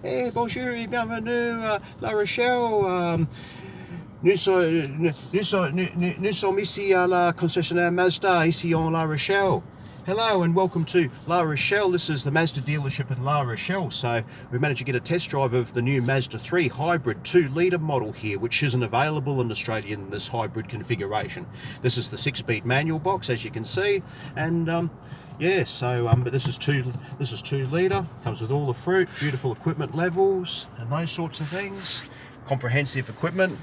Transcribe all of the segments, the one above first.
Hey, bonjour et bienvenue à La Rochelle. Nous sommes ici à la concessionnaire Mazda, ici en La Rochelle. Hello and welcome to La Rochelle. This is the Mazda dealership in La Rochelle. So we managed to get a test drive of the new Mazda 3 hybrid 2-litre model here, which isn't available in Australia in this hybrid configuration. This is the 6-speed manual box, as you can see, and yeah, so but this is 2-litre, comes with all the fruit, beautiful equipment levels and those sorts of things. Comprehensive equipment,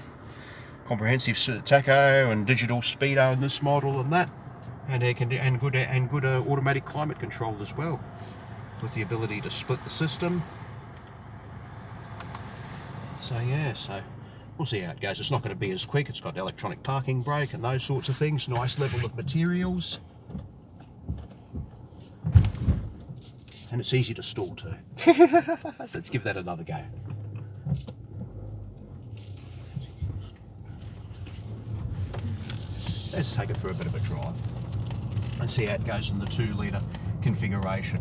comprehensive tacho and digital speedo in this model and that, and good automatic climate control as well, with the ability to split the system. So yeah, so we'll see how it goes. It's not going to be as quick. It's got electronic parking brake and those sorts of things. Nice level of materials. And it's easy to stall too. So let's give that another go. Let's take it for a bit of a drive and see how it goes in the 2-litre configuration.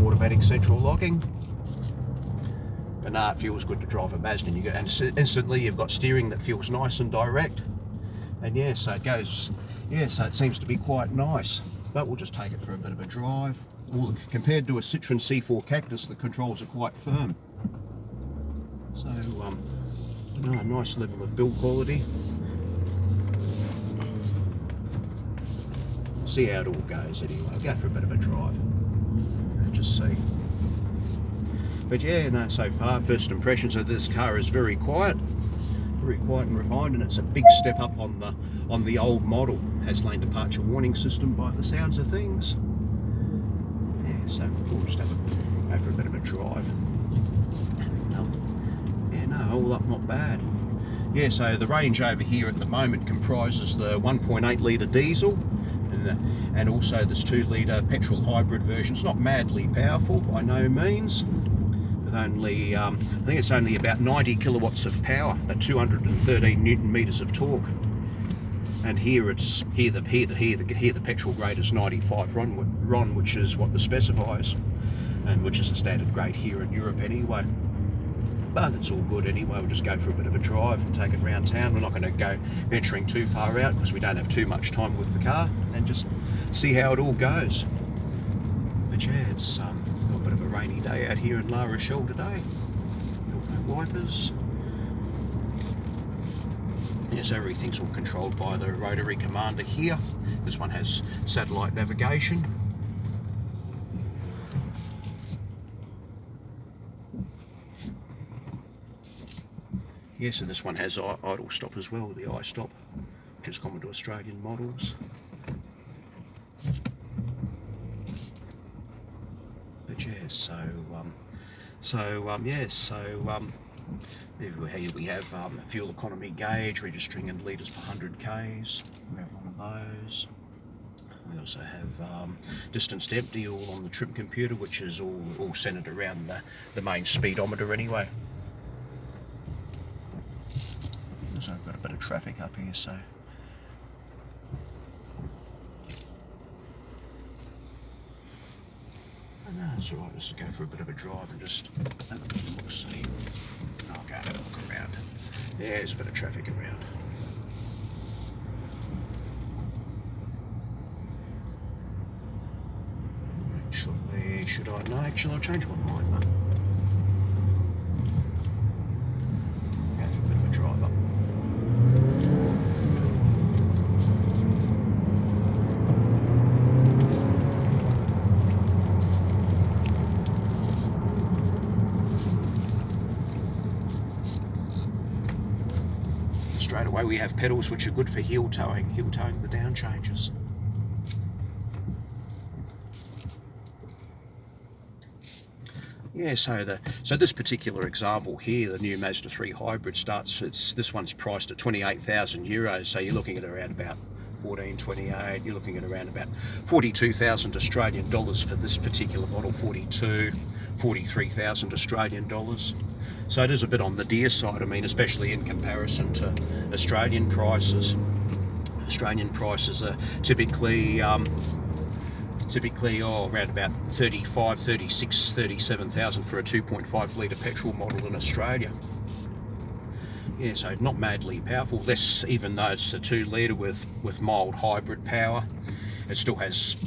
Automatic central locking. But nah, it feels good to drive a Mazda, and instantly you've got steering that feels nice and direct. And yeah, so it goes. Yeah, so it seems to be quite nice, but we'll just take it for a bit of a drive. Compared to a Citroen C4 Cactus, the controls are quite firm. So, another nice level of build quality. See how it all goes anyway. I'll go for a bit of a drive and just see. But yeah, no, so far, first impressions of this car is very quiet and refined, and it's a big step up on the old model. Has lane departure warning system by the sounds of things. Yeah, so we'll just go for a bit of a drive. And, yeah, no, all up not bad. Yeah, so the range over here at the moment comprises the 1.8 litre diesel and also this 2-litre petrol hybrid version. It's not madly powerful by no means. With only, I think it's only about 90 kilowatts of power, about 213 newton meters of torque. And here the petrol grade is 95 RON, which is what the specifies, and which is the standard grade here in Europe anyway. But it's all good anyway. We'll just go for a bit of a drive and take it around town. We're not going to go venturing too far out because we don't have too much time with the car, and just see how it all goes. But yeah, it's got a bit of a rainy day out here in La Rochelle today. No wipers. Yes, everything's all controlled by the rotary commander here. This one has satellite navigation. Yes, and this one has idle stop as well, the I-stop, which is common to Australian models. But yeah, here we have fuel economy gauge registering in litres per 100 k's. We have one of those. We also have distance to empty all on the trim computer, which is all centered around the main speedometer anyway. So I've got a bit of traffic up here, so no, it's alright. Let's go for a bit of a drive and just have a bit of a look, see. I'll go have a look around. Yeah, there's a bit of traffic around. Actually, I'll change my mind, though. Go for a bit of a drive up. Straight away we have pedals which are good for heel towing the down changes. Yeah, so this particular example here, the new Mazda 3 hybrid this one's priced at 28,000 euros, so you're looking at around about 1428, you're looking at around about 42,000 Australian dollars for this particular model, 43,000 Australian dollars. So it is a bit on the dear side, I mean, especially in comparison to Australian prices. Australian prices are typically typically around about 35, 36, 37,000 for a 2.5 litre petrol model in Australia. Yeah, so not madly powerful. Less, even though it's a 2 litre with mild hybrid power, it's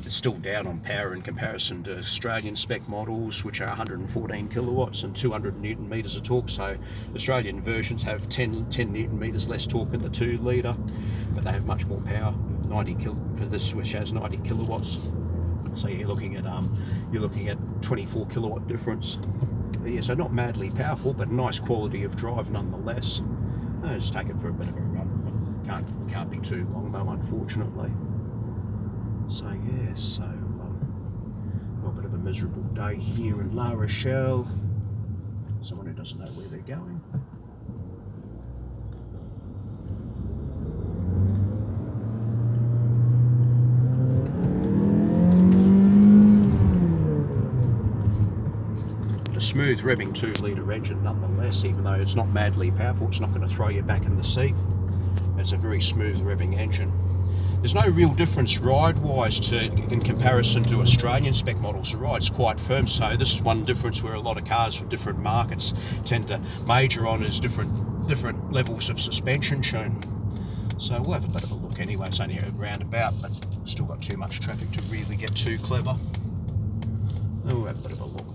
still down on power in comparison to Australian spec models, which are 114 kilowatts and 200 newton meters of torque. So Australian versions have 10 newton meters less torque than the 2 litre, but they have much more power. For this, which has 90 kilowatts. So you're looking at 24 kilowatt difference. But yeah, so not madly powerful, but nice quality of drive nonetheless. I'll just take it for a bit of a run. Can't be too long though, unfortunately. So yeah, got a bit of a miserable day here in La Rochelle. Someone who doesn't know where they're going. A smooth revving 2 litre engine nonetheless, even though it's not madly powerful. It's not going to throw you back in the seat. It's a very smooth revving engine. There's no real difference ride-wise in comparison to Australian spec models. The ride's quite firm, so this is one difference where a lot of cars from different markets tend to major on is different levels of suspension tune. So we'll have a bit of a look anyway. It's only a roundabout, but still got too much traffic to really get too clever. We'll have a bit of a look.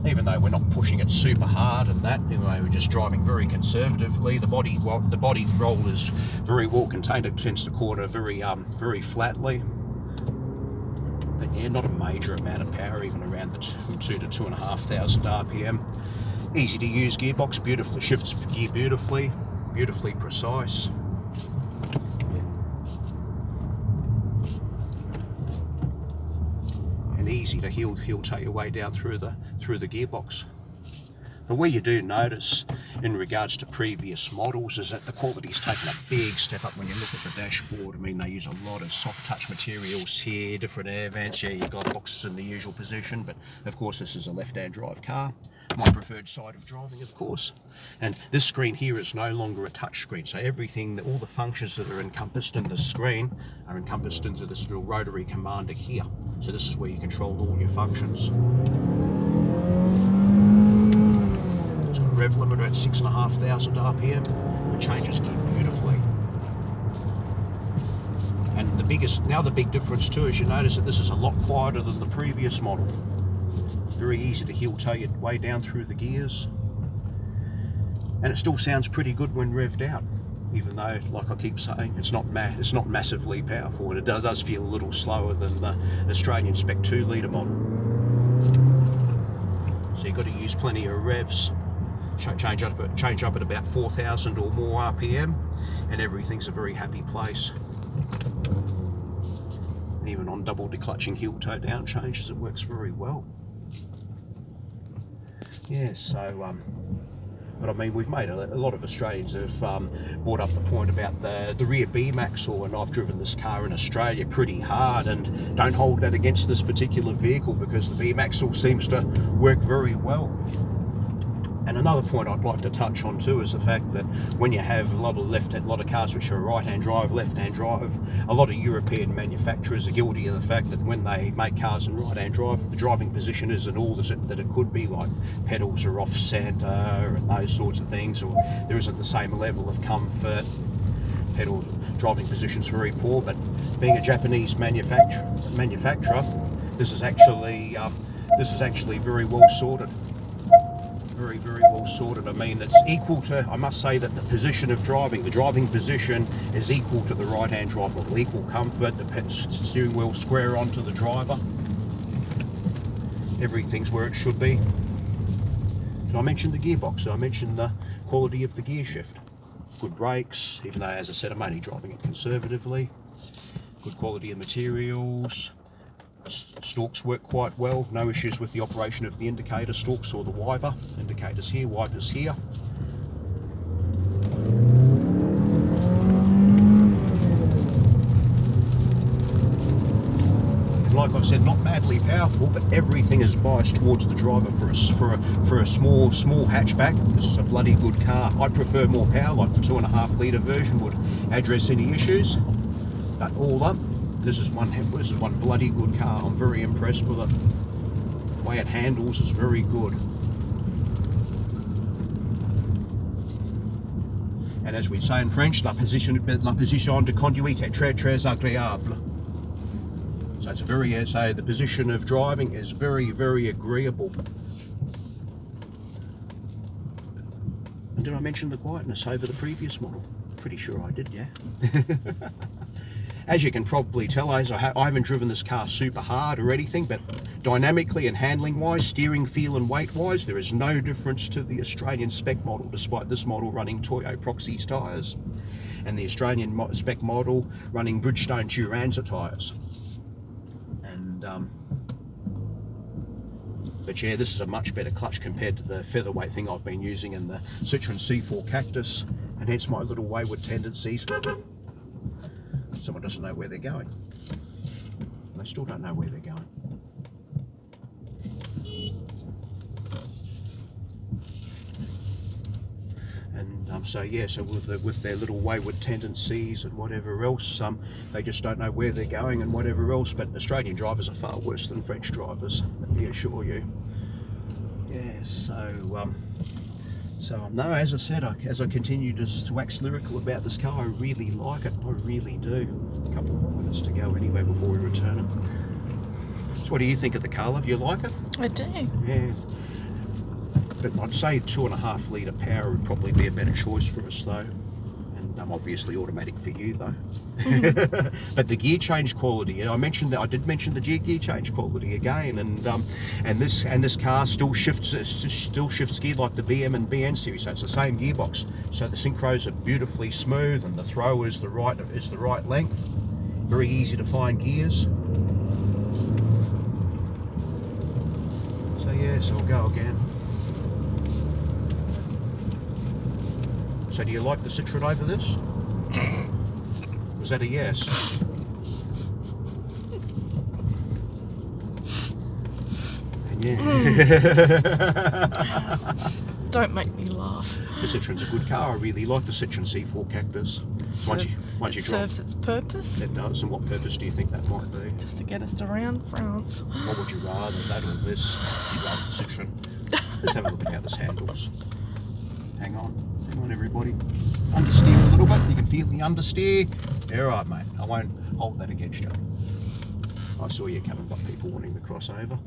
Even though we're not pushing it super hard and that, anyway, we're just driving very conservatively. The body roll is very well contained. It tends to quarter very flatly. But yeah, not a major amount of power, even around the 2 to 2,500 RPM. Easy to use gearbox, beautifully shifts gear beautifully precise. And easy to heel toe your way down through the gearbox. But where you do notice in regards to previous models is that the quality's taken a big step up when you look at the dashboard. I mean, they use a lot of soft touch materials here, different air vents. Yeah, you've got boxes in the usual position, but of course this is a left-hand drive car. My preferred side of driving, of course. And this screen here is no longer a touch screen, so everything, all the functions that are encompassed in the screen are encompassed into this little rotary commander here. So this is where you control all your functions. It's got a rev limiter at 6,500 RPM. It changes gear beautifully. And the big difference too is you notice that this is a lot quieter than the previous model. Very easy to heel toe your way down through the gears. And it still sounds pretty good when revved out, even though, like I keep saying, it's not massively powerful, and it does feel a little slower than the Australian spec 2 litre model. So you've got to use plenty of revs, change up at about 4,000 or more RPM, and everything's a very happy place. Even on double declutching heel toe down changes, it works very well. Yeah, so but I mean, we've made a lot of Australians have brought up the point about the rear beam axle, and I've driven this car in Australia pretty hard, and don't hold that against this particular vehicle because the beam axle seems to work very well. And another point I'd like to touch on too is the fact that when you have a lot of cars which are right-hand drive, left-hand drive, a lot of European manufacturers are guilty of the fact that when they make cars in right-hand drive, the driving position isn't all that it could be, like pedals are off-centre and those sorts of things, or there isn't the same level of comfort. Driving position's very poor, but being a Japanese manufacturer, this is actually very well sorted. Very, very well sorted. I mean, it's equal to, I must say that the position of driving, the driving position is equal to the right-hand drive model. Equal comfort, the steering wheel square onto the driver. Everything's where it should be. Did I mention the gearbox? I mentioned the quality of the gear shift. Good brakes, even though, as I said, I'm only driving it conservatively. Good quality of materials. Stalks work quite well, no issues with the operation of the indicator stalks or the wiper. Indicators here, wipers here. said, not madly powerful, but everything is biased towards the driver for a small hatchback. This is a bloody good car. I prefer more power, like the 2.5 litre version would address any issues. But all up, this is one bloody good car. I'm very impressed with it. The way it handles is very good. And as we say in French, la position de conduite est très très agréable. So it's the position of driving is very, very agreeable. And did I mention the quietness over the previous model? Pretty sure I did, yeah. As you can probably tell, I haven't driven this car super hard or anything, but dynamically and handling wise, steering feel and weight wise, there is no difference to the Australian spec model, despite this model running Toyo Proxys tyres and the Australian spec model running Bridgestone Turanza tyres. And but yeah, this is a much better clutch compared to the featherweight thing I've been using in the Citroen C4 Cactus, and hence my little wayward tendencies. Someone doesn't know where they're going. And they still don't know where they're going. And so with their little wayward tendencies and whatever else, they just don't know where they're going and whatever else. But Australian drivers are far worse than French drivers, let me assure you. Yeah, so no, as I said, as I continue to wax lyrical about this car, I really like it. I really do. A couple more minutes to go anyway before we return it. So what do you think of the car, love? You like it? I do. Yeah. But I'd say 2.5 litre power would probably be a better choice for us though. And obviously automatic for you though. But the gear change quality, and I did mention the gear change quality again, and this car still shifts gear like the BM and BN series, so it's the same gearbox. So the synchros are beautifully smooth, and the throw is the right length. Very easy to find gears. So yeah, so I'll go again. So do you like the Citroen over this? Was that a yes? Yeah. Don't make me laugh. The Citroen's a good car. I really like the Citroen C4 Cactus. Once you drive, serves its purpose. It does. And what purpose do you think that might be? Just to get us around France. What would you rather, that or this? You'd rather the Citroen. Let's have a look at how this handles. Hang on, everybody. Understeer a little bit. You can feel the understeer. All right, mate. I won't hold that against you. I saw you coming by people wanting the crossover.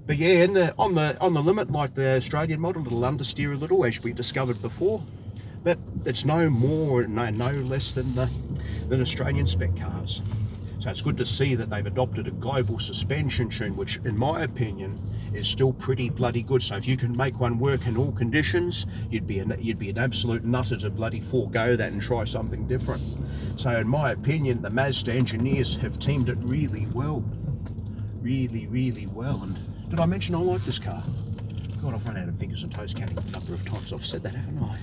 But yeah, on the limit, like the Australian model, it'll understeer a little, as we discovered before. But it's no less than Australian spec cars. So it's good to see that they've adopted a global suspension tune, which, in my opinion, is still pretty bloody good. So if you can make one work in all conditions, you'd be an absolute nutter to bloody forego that and try something different. So in my opinion, the Mazda engineers have teamed it really well, really well. And did I mention I like this car? God, I've run out of fingers and toes counting the number of times I've said that, haven't I?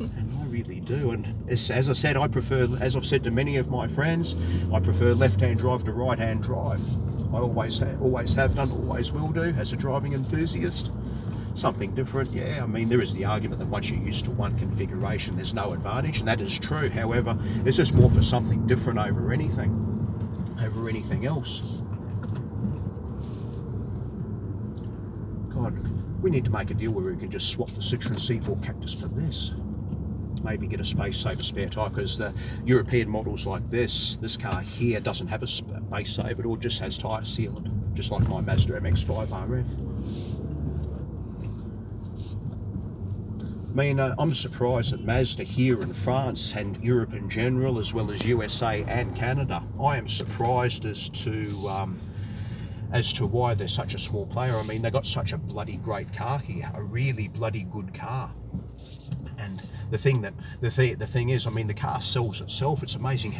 And I really do. And as I said, I prefer, as I've said to many of my friends, I prefer left-hand drive to right-hand drive. I always have done, always will do, as a driving enthusiast. Something different, yeah. I mean, there is the argument that once you're used to one configuration, there's no advantage, and that is true. However, it's just more for something different over anything else. God, we need to make a deal where we can just swap the Citroen C4 Cactus for this. Maybe get a space saver spare tyre, because the European models like this car here doesn't have a space saver, it all just has tyre sealant, just like my Mazda MX-5 RF. I mean, I'm surprised that Mazda here in France and Europe in general, as well as USA and Canada, I am surprised as to why they're such a small player. I mean, they got such a bloody great car here, a really bloody good car. And the thing is, I mean, the car sells itself. It's amazing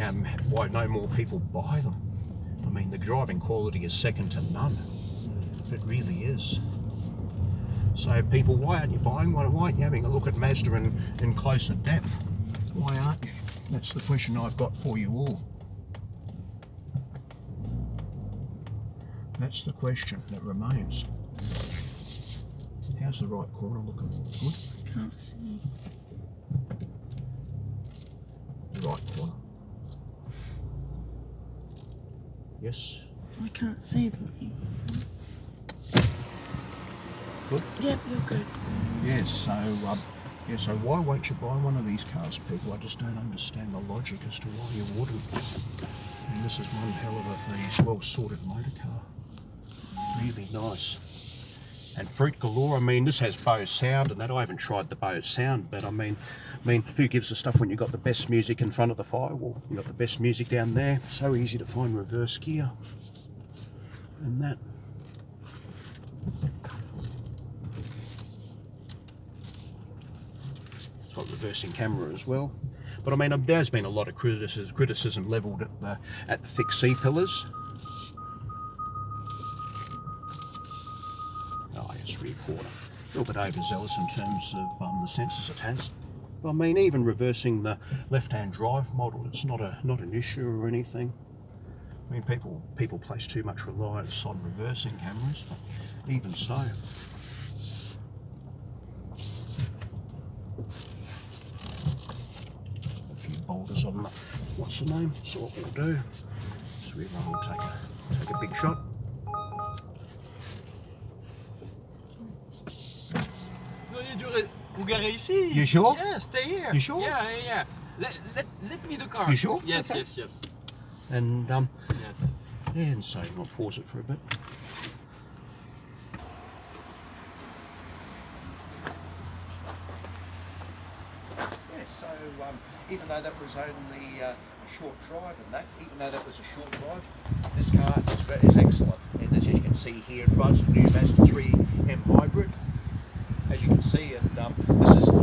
why no more people buy them. I mean, the driving quality is second to none. It really is. So people, why aren't you buying one? Why aren't you having a look at Mazda in closer depth? Why aren't you? That's the question I've got for you all. That's the question that remains. How's the right corner looking? Good? Can't see. The right corner. Yes. I can't see them. Good? Yep, you're good. Yes, so why won't you buy one of these cars, people? I just don't understand the logic as to why you wouldn't. I mean, this is one hell of a well-sorted motor car. Really nice. And fruit galore. I mean, this has Bose sound and that. I haven't tried the Bose sound, but I mean, who gives a stuff when you've got the best music in front of the firewall? You've got the best music down there. So easy to find reverse gear. And that. It's got reversing camera as well. But I mean, there's been a lot of criticism levelled at the thick C-pillars. Oh yes, rear quarter. A little bit overzealous in terms of the sensors it has. But I mean, even reversing the left-hand drive model, it's not an issue or anything. I mean, people place too much reliance on reversing cameras, but even so. A few boulders on the, what's the name? So what we'll do is we'll take a big shot. Vous garez ici. You sure? Yeah, stay here. You sure? Yeah. Let me the car. You sure? Yes, Okay. yes. And Yes. yeah, and so I'll pause it for a bit. Yeah, so even though that was only a short drive and that, even though that was a short drive, this car is excellent. And as you can see here, it runs a new Mazda 3M hybrid. As you can see, and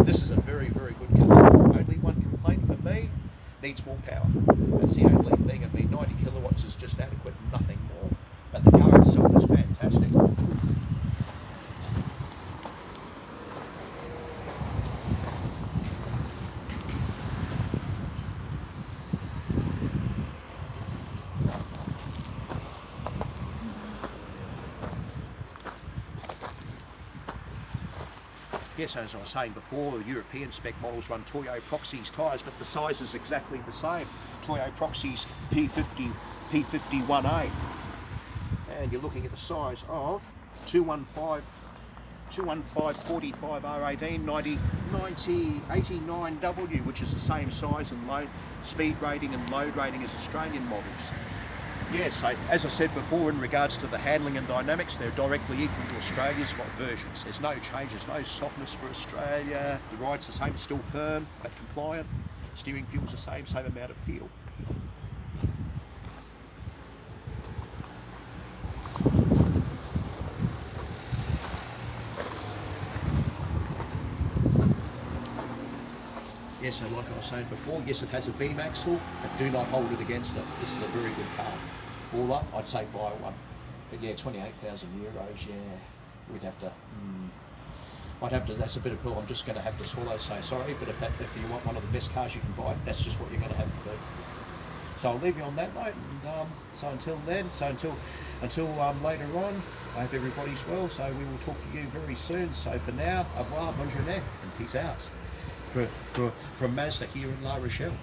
this is a very, very good car. Only one complaint for me, needs more power. That's the only thing. I mean, 90 kilowatts is just adequate, nothing more. But the car itself is fantastic. Yes, as I was saying before, European spec models run Toyo Proxys tyres, but the size is exactly the same. Toyo Proxys P51A. And you're looking at the size of 215 R18 90 89W, which is the same size and load speed rating and load rating as Australian models. Yes, as I said before, in regards to the handling and dynamics, they're directly equal to Australia's versions. There's no changes, no softness for Australia. The ride's the same, still firm but compliant. Steering feels the same amount of feel. Yes, so like I was saying before, yes, it has a beam axle, but do not hold it against it. This is a very good car. All up, I'd say buy one. But yeah, 28,000 euros, yeah, we'd have to, I'd have to, that's a bit of pill I'm just going to have to swallow, say sorry, but if you want one of the best cars you can buy, that's just what you're going to have to do. So I'll leave you on that note, and so until then, until later on, I hope everybody's well, so we will talk to you very soon. So for now, au revoir, bonjour, and peace out. From Mazda here in La Rochelle.